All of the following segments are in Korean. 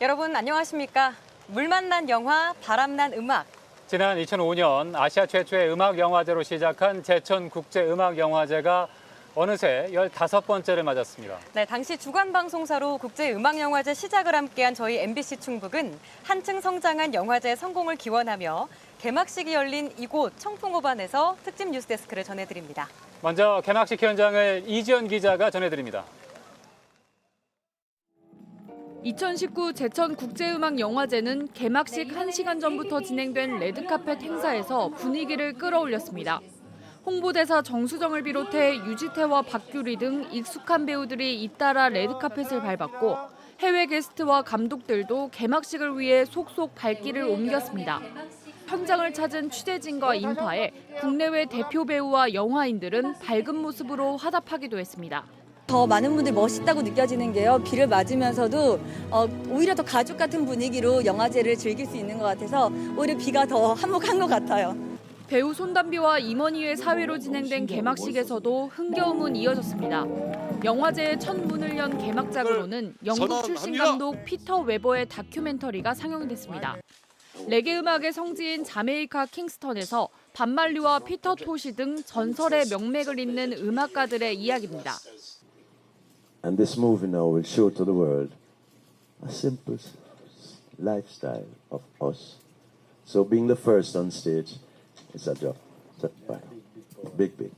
여러분 안녕하십니까? 물 만난 영화, 바람난 음악. 지난 2005년 아시아 최초의 음악영화제로 시작한 제천국제음악영화제가 어느새 15번째를 맞았습니다. 네, 당시 주간방송사로 국제음악영화제 시작을 함께한 저희 MBC 충북은 한층 성장한 영화제의 성공을 기원하며 개막식이 열린 이곳 청풍호반에서 특집 뉴스데스크를 전해드립니다. 먼저 개막식 현장을 이지연 기자가 전해드립니다. 2019 제천국제음악영화제는 개막식 1시간 전부터 진행된 레드카펫 행사에서 분위기를 끌어올렸습니다. 홍보대사 정수정을 비롯해 유지태와 박규리 등 익숙한 배우들이 잇따라 레드카펫을 밟았고 해외 게스트와 감독들도 개막식을 위해 속속 발길을 옮겼습니다. 현장을 찾은 취재진과 인파에 국내외 대표 배우와 영화인들은 밝은 모습으로 화답하기도 했습니다. 더 많은 분들이 멋있다고 느껴지는 게요. 비를 맞으면서도 오히려 더 가족 같은 분위기로 영화제를 즐길 수 있는 것 같아서 오히려 비가 더 한몫한 것 같아요. 배우 손담비와 임원희의 사회로 진행된 개막식에서도 흥겨움은 이어졌습니다. 영화제의 첫 문을 연 개막작으로는 영국 출신 감독 피터 웨버의 다큐멘터리가 상영됐습니다. 레게 음악의 성지인 자메이카 킹스턴에서 반말리와 피터 토시 등 전설의 명맥을 잇는 음악가들의 이야기입니다. And this movie now will show to the world a simple lifestyle of us. So being the first on stage is a job. Big, big.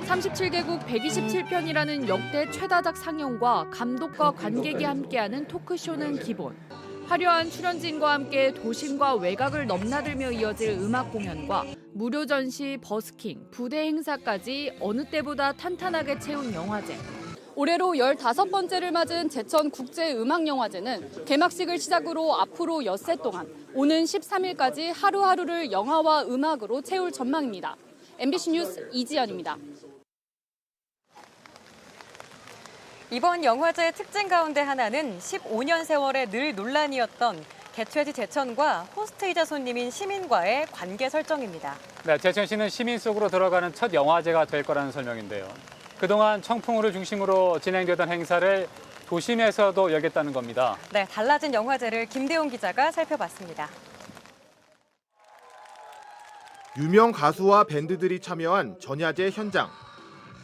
37개국 127편이라는 역대 최다작 상영과 감독과 관객이 함께하는 토크쇼는 기본. 화려한 출연진과 함께 도심과 외곽을 넘나들며 이어질 음악 공연과 무료 전시, 버스킹, 부대 행사까지 어느 때보다 탄탄하게 채운 영화제. 올해로 15번째를 맞은 제천국제음악영화제는 개막식을 시작으로 앞으로 엿새 동안 오는 13일까지 하루하루를 영화와 음악으로 채울 전망입니다. MBC 뉴스 이지연입니다. 이번 영화제의 특징 가운데 하나는 15년 세월에 늘 논란이었던 개최지 제천과 호스트이자 손님인 시민과의 관계 설정입니다. 네, 제천시는 시민 속으로 들어가는 첫 영화제가 될 거라는 설명인데요. 그동안 청풍호를 중심으로 진행되던 행사를 도심에서도 열겠다는 겁니다. 네, 달라진 영화제를 김대웅 기자가 살펴봤습니다. 유명 가수와 밴드들이 참여한 전야제 현장.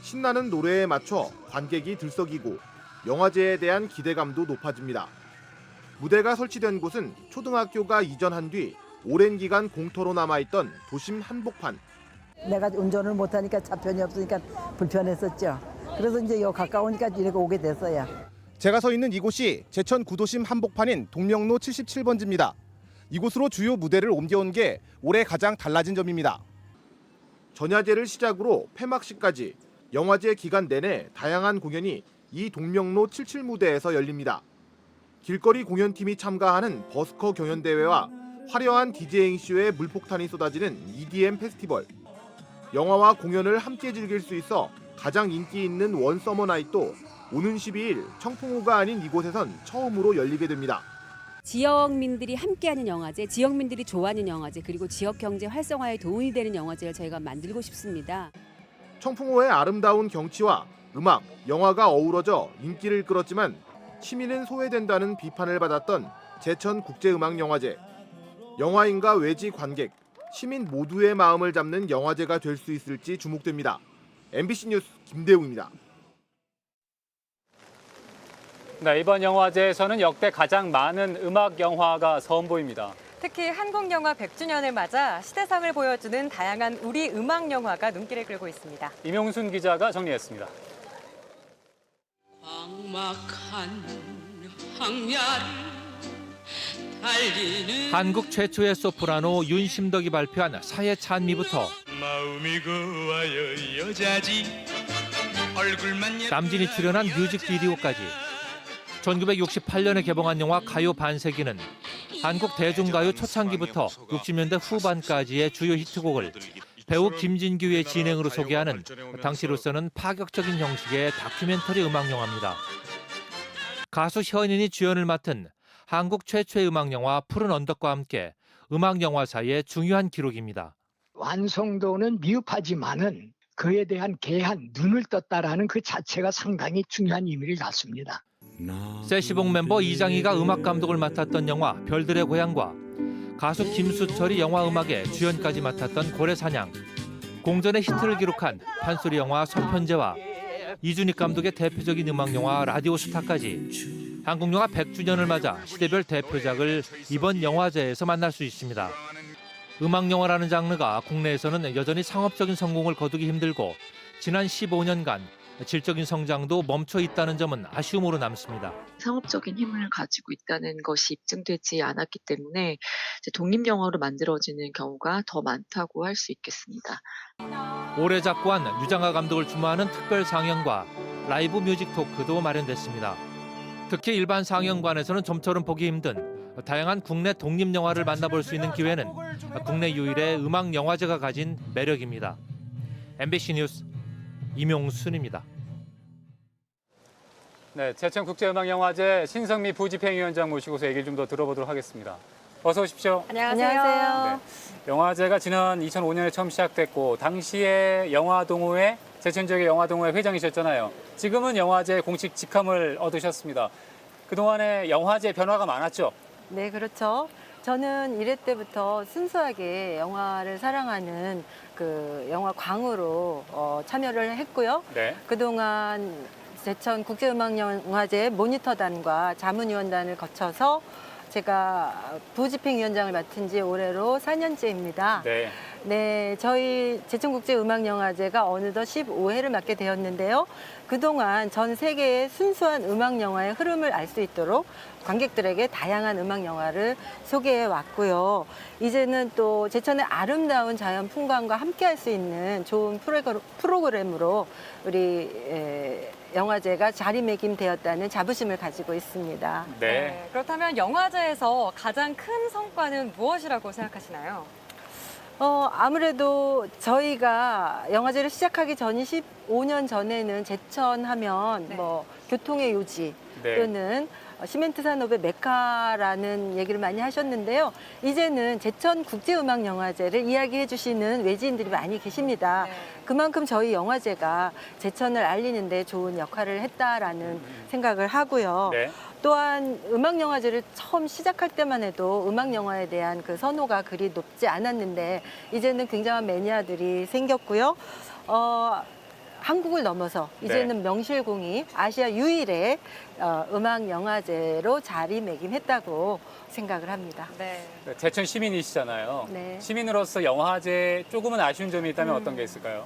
신나는 노래에 맞춰 관객이 들썩이고 영화제에 대한 기대감도 높아집니다. 무대가 설치된 곳은 초등학교가 이전한 뒤 오랜 기간 공터로 남아있던 도심 한복판. 내가 운전을 못하니까 차편이 없으니까 불편했었죠. 그래서 이제 요 가까우니까 이렇게 오게 됐어요. 제가 서 있는 이곳이 제천 구도심 한복판인 동명로 77번지입니다. 이곳으로 주요 무대를 옮겨온 게 올해 가장 달라진 점입니다. 전야제를 시작으로 폐막식까지 영화제 기간 내내 다양한 공연이 이 동명로 77무대에서 열립니다. 길거리 공연팀이 참가하는 버스커 경연대회와 화려한 디제잉쇼에 물폭탄이 쏟아지는 EDM 페스티벌. 영화와 공연을 함께 즐길 수 있어 가장 인기 있는 원 서머 나잇도 오는 12일 청풍호가 아닌 이곳에선 처음으로 열리게 됩니다. 지역민들이 함께하는 영화제, 지역민들이 좋아하는 영화제, 그리고 지역 경제 활성화에 도움이 되는 영화제를 저희가 만들고 싶습니다. 청풍호의 아름다운 경치와 음악, 영화가 어우러져 인기를 끌었지만 시민은 소외된다는 비판을 받았던 제천국제음악영화제. 영화인과 외지 관객, 시민 모두의 마음을 잡는 영화제가 될 수 있을지 주목됩니다. MBC 뉴스 김대웅입니다. 네, 이번 영화제에서는 역대 가장 많은 음악 영화가 선보입니다. 특히 한국 영화 100주년을 맞아 시대상을 보여주는 다양한 우리 음악 영화가 눈길을 끌고 있습니다. 임용순 기자가 정리했습니다. 광막한 황야를 달리는 한국 최초의 소프라노 윤심덕이 발표한 사회 찬미부터 마음이 고와요 여자지 얼굴만 남진이 출연한 뮤직비디오까지 1968년에 개봉한 영화 가요 반세기는 한국 대중가요 초창기부터 60년대 후반까지의 주요 히트곡을 배우 김진규의 진행으로 소개하는 당시로서는 파격적인 형식의 다큐멘터리 음악 영화입니다. 가수 현인이 주연을 맡은 한국 최초의 음악 영화 푸른 언덕과 함께 음악 영화사의 중요한 기록입니다. 완성도는 미흡하지만은 그에 대한 개한 눈을 떴다라는 그 자체가 상당히 중요한 의미를 갖습니다. 세시봉 멤버 이장희가 음악 감독을 맡았던 영화 별들의 고향과 가수 김수철이 영화 음악의 주연까지 맡았던 고래사냥, 공전의 히트를 기록한 판소리 영화 서편제와 이준익 감독의 대표적인 음악 영화 라디오스타까지 한국 영화 100주년을 맞아 시대별 대표작을 이번 영화제에서 만날 수 있습니다. 음악 영화라는 장르가 국내에서는 여전히 상업적인 성공을 거두기 힘들고 지난 15년간 질적인 성장도 멈춰 있다는 점은 아쉬움으로 남습니다. 상업적인 힘을 가지고 있다는 것이 입증되지 않았기 때문에 독립영화로 만들어지는 경우가 더 많다고 할 수 있겠습니다. 올해 작고한 유장하 감독을 주모하는 특별 상영과 라이브 뮤직 토크도 마련됐습니다. 특히 일반 상영관에서는 좀처럼 보기 힘든 다양한 국내 독립영화를 만나볼 수 있는 기회는 국내 유일의 음악영화제가 가진 매력입니다. MBC 뉴스 임용순입니다. 네, 제천국제음악영화제 신성미 부집행위원장 모시고서 얘기를 좀 더 들어보도록 하겠습니다. 어서 오십시오. 안녕하세요. 네, 영화제가 지난 2005년에 처음 시작됐고 당시에 영화동호회, 제천 지역의 영화동호회 회장이셨잖아요. 지금은 영화제 공식 직함을 얻으셨습니다. 그동안에 영화제 변화가 많았죠? 네, 그렇죠. 저는 1회 때부터 순수하게 영화를 사랑하는 그 영화광으로 참여를 했고요. 네. 그동안 제천 국제음악영화제 모니터단과 자문위원단을 거쳐서 제가 부집행위원장을 맡은 지 올해로 4년째입니다. 네. 네, 저희 제천국제음악영화제가 어느덧 15회를 맡게 되었는데요. 그동안 전 세계의 순수한 음악영화의 흐름을 알 수 있도록 관객들에게 다양한 음악영화를 소개해 왔고요. 이제는 또 제천의 아름다운 자연 풍광과 함께 할 수 있는 좋은 프로그램으로 우리 영화제가 자리매김되었다는 자부심을 가지고 있습니다. 네. 그렇다면 영화제에서 가장 큰 성과는 무엇이라고 생각하시나요? 아무래도 저희가 영화제를 시작하기 전 15년 전에는 제천 하면 뭐 교통의 요지 또는 시멘트 산업의 메카라는 얘기를 많이 하셨는데요. 이제는 제천 국제음악영화제를 이야기해 주시는 외지인들이 많이 계십니다. 그만큼 저희 영화제가 제천을 알리는 데 좋은 역할을 했다라는 생각을 하고요. 네. 또한 음악영화제를 처음 시작할 때만 해도 음악영화에 대한 그 선호가 그리 높지 않았는데 이제는 굉장한 매니아들이 생겼고요. 한국을 넘어서 이제는 명실공히 아시아 유일의 음악영화제로 자리매김했다고 생각을 합니다. 네. 제천 시민이시잖아요. 네. 시민으로서 영화제 조금은 아쉬운 점이 있다면 어떤 게 있을까요?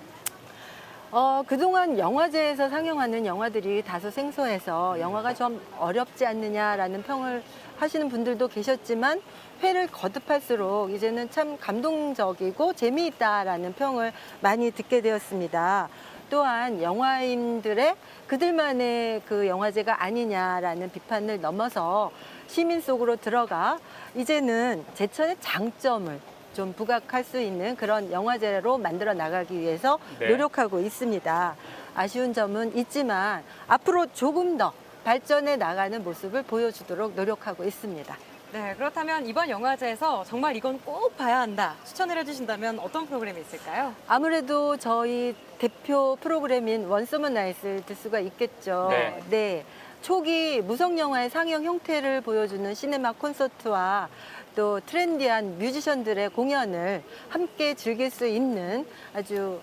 그동안 영화제에서 상영하는 영화들이 다소 생소해서 영화가 좀 어렵지 않느냐라는 평을 하시는 분들도 계셨지만 회를 거듭할수록 이제는 참 감동적이고 재미있다라는 평을 많이 듣게 되었습니다. 또한 영화인들의 그들만의 그 영화제가 아니냐라는 비판을 넘어서 시민 속으로 들어가 이제는 제천의 장점을 좀 부각할 수 있는 그런 영화제로 만들어 나가기 위해서 노력하고 있습니다. 아쉬운 점은 있지만 앞으로 조금 더 발전해 나가는 모습을 보여주도록 노력하고 있습니다. 네, 그렇다면 이번 영화제에서 정말 이건 꼭 봐야 한다 추천을 해주신다면 어떤 프로그램이 있을까요? 아무래도 저희 대표 프로그램인 원서머 나잇을 들 수가 있겠죠. 네. 초기 무성영화의 상영 형태를 보여주는 시네마 콘서트와 또 트렌디한 뮤지션들의 공연을 함께 즐길 수 있는 아주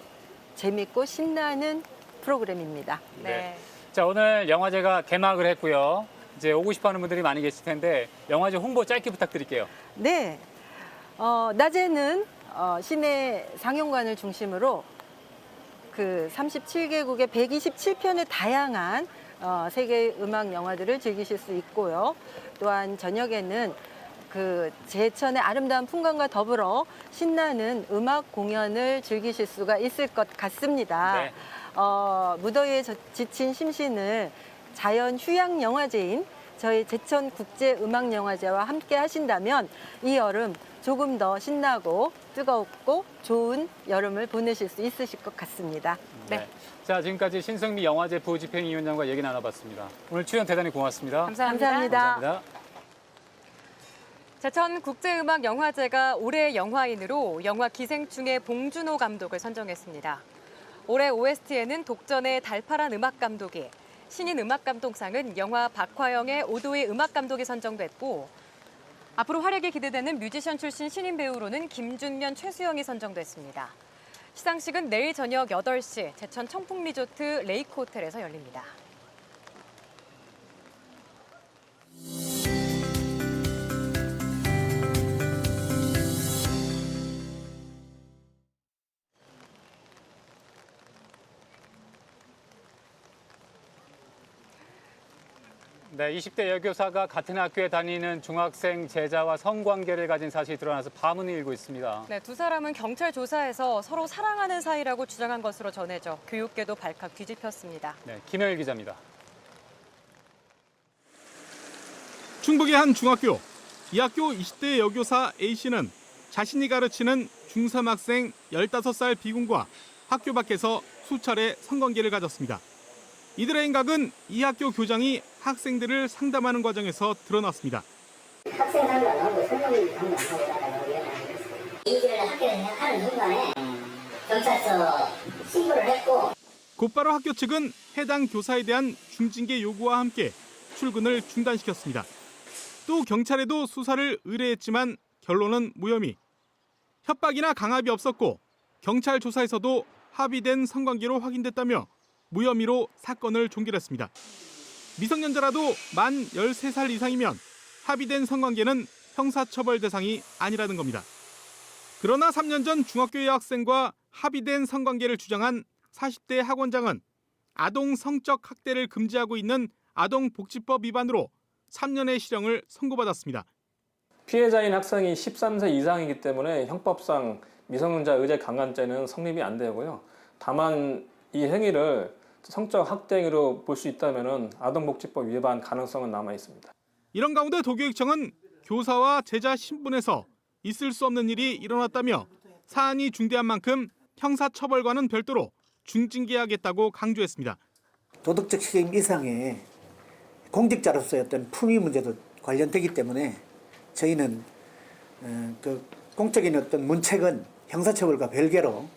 재밌고 신나는 프로그램입니다. 네. 자, 오늘 영화제가 개막을 했고요. 이제 오고 싶어하는 분들이 많이 계실 텐데 영화제 홍보 짧게 부탁드릴게요. 네, 낮에는 시내 상영관을 중심으로 그 37개국의 127편의 다양한 세계 음악 영화들을 즐기실 수 있고요. 또한 저녁에는 그 제천의 아름다운 풍광과 더불어 신나는 음악 공연을 즐기실 수가 있을 것 같습니다. 무더위에 지친 심신을 자연 휴양 영화제인 저희 제천 국제음악영화제와 함께 하신다면 이 여름 조금 더 신나고 뜨겁고 좋은 여름을 보내실 수 있으실 것 같습니다. 네. 자, 지금까지 신성미 영화제 부집행위원장과 얘기 나눠봤습니다. 오늘 출연 대단히 고맙습니다. 감사합니다. 제천 국제음악영화제가 올해 영화인으로 영화 기생충의 봉준호 감독을 선정했습니다. 올해 OST에는 독전의 달파란 음악 감독이, 신인 음악감독상은 영화 박화영의 오도의 음악감독이 선정됐고 앞으로 활약이 기대되는 뮤지션 출신 신인 배우로는 김준면, 최수영이 선정됐습니다. 시상식은 내일 저녁 8시 제천 청풍리조트 레이크 호텔에서 열립니다. 네, 20대 여교사가 같은 학교에 다니는 중학생 제자와 성관계를 가진 사실이 드러나서 파문이 일고 있습니다. 네, 두 사람은 경찰 조사에서 서로 사랑하는 사이라고 주장한 것으로 전해져 교육계도 발칵 뒤집혔습니다. 네, 김영일 기자입니다. 충북의 한 중학교. 이 학교 20대 여교사 A씨는 자신이 가르치는 중3 학생 15살 B군과 학교 밖에서 수차례 성관계를 가졌습니다. 이들의 행각은 이 학교 교장이 학생들을 상담하는 과정에서 드러났습니다. 학생 상담하고 선생님 상담하고 이들을 학교에 하는 순간에 경찰서 신고를 했고 곧바로 학교 측은 해당 교사에 대한 중징계 요구와 함께 출근을 중단시켰습니다. 또 경찰에도 수사를 의뢰했지만 결론은 무혐의. 협박이나 강압이 없었고 경찰 조사에서도 합의된 성관계로 확인됐다며 무혐의로 사건을 종결했습니다. 미성년자라도 만 13살 이상이면 합의된 성관계는 형사처벌 대상이 아니라는 겁니다. 그러나 3년 전 중학교 여학생과 합의된 성관계를 주장한 40대 학원장은 아동 성적 학대를 금지하고 있는 아동복지법 위반으로 3년의 실형을 선고받았습니다. 피해자인 학생이 13세 이상이기 때문에 형법상 미성년자 의제 강간죄는 성립이 안 되고요. 다만 이 행위를 성적 학대 행위로 볼 수 있다면 아동복지법 위반 가능성은 남아 있습니다. 이런 가운데 도교육청은 교사와 제자 신분에서 있을 수 없는 일이 일어났다며 사안이 중대한 만큼 형사처벌과는 별도로 중징계하겠다고 강조했습니다. 도덕적 책임 이상의 공직자로서의 어떤 품위 문제도 관련되기 때문에 저희는 그 공적인 어떤 문책은 형사처벌과 별개로.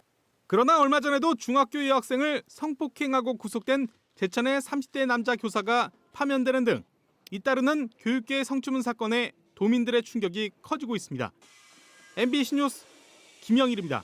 그러나 얼마 전에도 중학교 여학생을 성폭행하고 구속된 제천의 30대 남자 교사가 파면되는 등 잇따르는 교육계 성추문 사건에 도민들의 충격이 커지고 있습니다. MBC 뉴스 김영일입니다.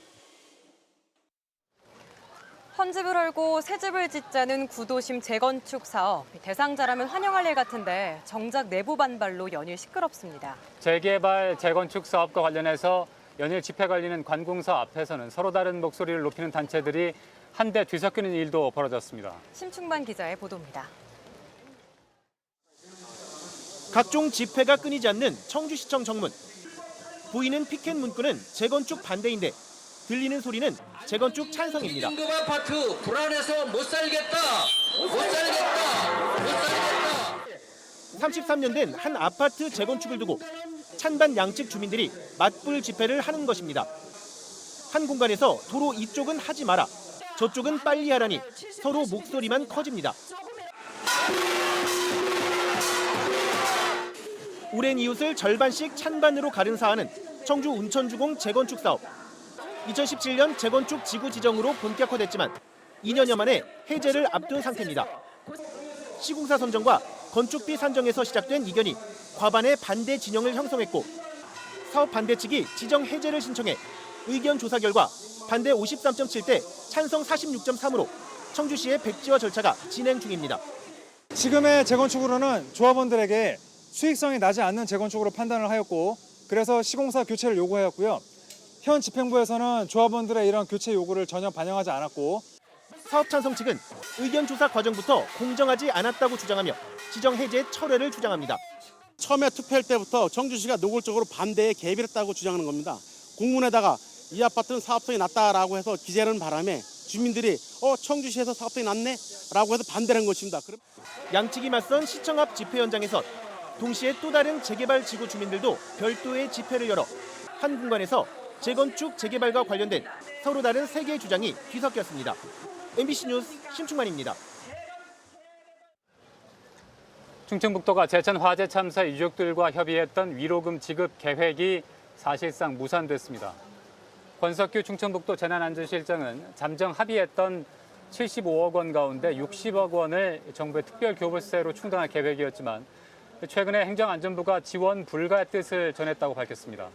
헌집을 헐고 새 집을 짓자는 구도심 재건축 사업. 대상자라면 환영할 일 같은데 정작 내부 반발로 연일 시끄럽습니다. 재개발, 재건축 사업과 관련해서 연일 집회 걸리는 관공서 앞에서는 서로 다른 목소리를 높이는 단체들이 한데 뒤섞이는 일도 벌어졌습니다. 심충만 기자의 보도입니다. 각종 집회가 끊이지 않는 청주시청 정문. 보이는 피켓 문구는 재건축 반대인데 들리는 소리는 재건축 찬성입니다. 긴급 아파트 불안해서 못 살겠다. 못 살겠다. 못 살겠다. 33년 된 한 아파트 재건축을 두고 찬반 양측 주민들이 맞불 집회를 하는 것입니다. 한 공간에서 도로 이쪽은 하지 마라, 저쪽은 빨리 하라니 서로 목소리만 커집니다. 오랜 이웃을 절반씩 찬반으로 가른 사안은 청주 운천주공 재건축 사업. 2017년 재건축 지구 지정으로 본격화됐지만 2년여 만에 해제를 앞둔 상태입니다. 시공사 선정과 건축비 산정에서 시작된 이견이 과반의 반대 진영을 형성했고 사업 반대 측이 지정 해제를 신청해 의견 조사 결과 반대 53.7대 찬성 46.3으로 청주시의 백지화 절차가 진행 중입니다. 지금의 재건축으로는 조합원들에게 수익성이 나지 않는 재건축으로 판단을 하였고 그래서 시공사 교체를 요구하였고요. 현 집행부에서는 조합원들의 이런 교체 요구를 전혀 반영하지 않았고 사업 찬성 측은 의견 조사 과정부터 공정하지 않았다고 주장하며 지정 해제 철회를 주장합니다. 처음에 투표할 때부터 청주시가 노골적으로 반대에 개입을 했다고 주장하는 겁니다. 공문에다가 이 아파트는 사업성이 낮다라고 해서 기재하는 바람에 주민들이 청주시에서 사업성이 낮네? 라고 해서 반대를 한 것입니다. 양측이 맞선 시청 앞 집회 현장에선 동시에 또 다른 재개발 지구 주민들도 별도의 집회를 열어 한 공간에서 재건축, 재개발과 관련된 서로 다른 세 개의 주장이 뒤섞였습니다. MBC 뉴스 심충만입니다. 충청북도가 제천 화재 참사 유족들과 협의했던 위로금 지급 계획이 사실상 무산됐습니다. 권석규 충청북도 재난안전실장은 잠정 합의했던 75억 원 가운데 60억 원을 정부의 특별교부세로 충당할 계획이었지만 최근에 행정안전부가 지원 불가의 뜻을 전했다고 밝혔습니다.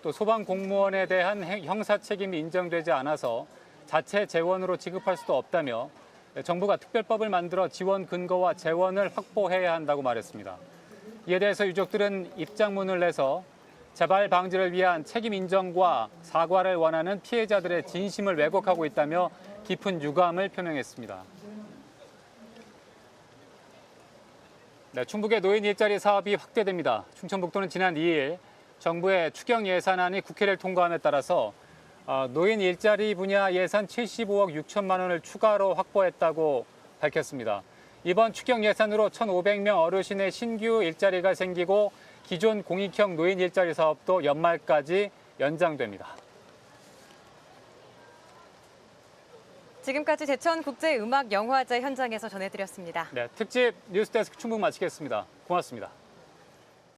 또 소방공무원에 대한 형사 책임이 인정되지 않아서 자체 재원으로 지급할 수도 없다며 정부가 특별법을 만들어 지원 근거와 재원을 확보해야 한다고 말했습니다. 이에 대해서 유족들은 입장문을 내서 재발 방지를 위한 책임 인정과 사과를 원하는 피해자들의 진심을 왜곡하고 있다며 깊은 유감을 표명했습니다. 네, 충북의 노인 일자리 사업이 확대됩니다. 충청북도는 지난 2일 정부의 추경 예산안이 국회를 통과함에 따라서 노인 일자리 분야 예산 75억 6천만 원을 추가로 확보했다고 밝혔습니다. 이번 추경 예산으로 1,500명 어르신의 신규 일자리가 생기고 기존 공익형 노인 일자리 사업도 연말까지 연장됩니다. 지금까지 제천국제음악영화제 현장에서 전해드렸습니다. 네, 특집 뉴스데스크 충북 마치겠습니다. 고맙습니다.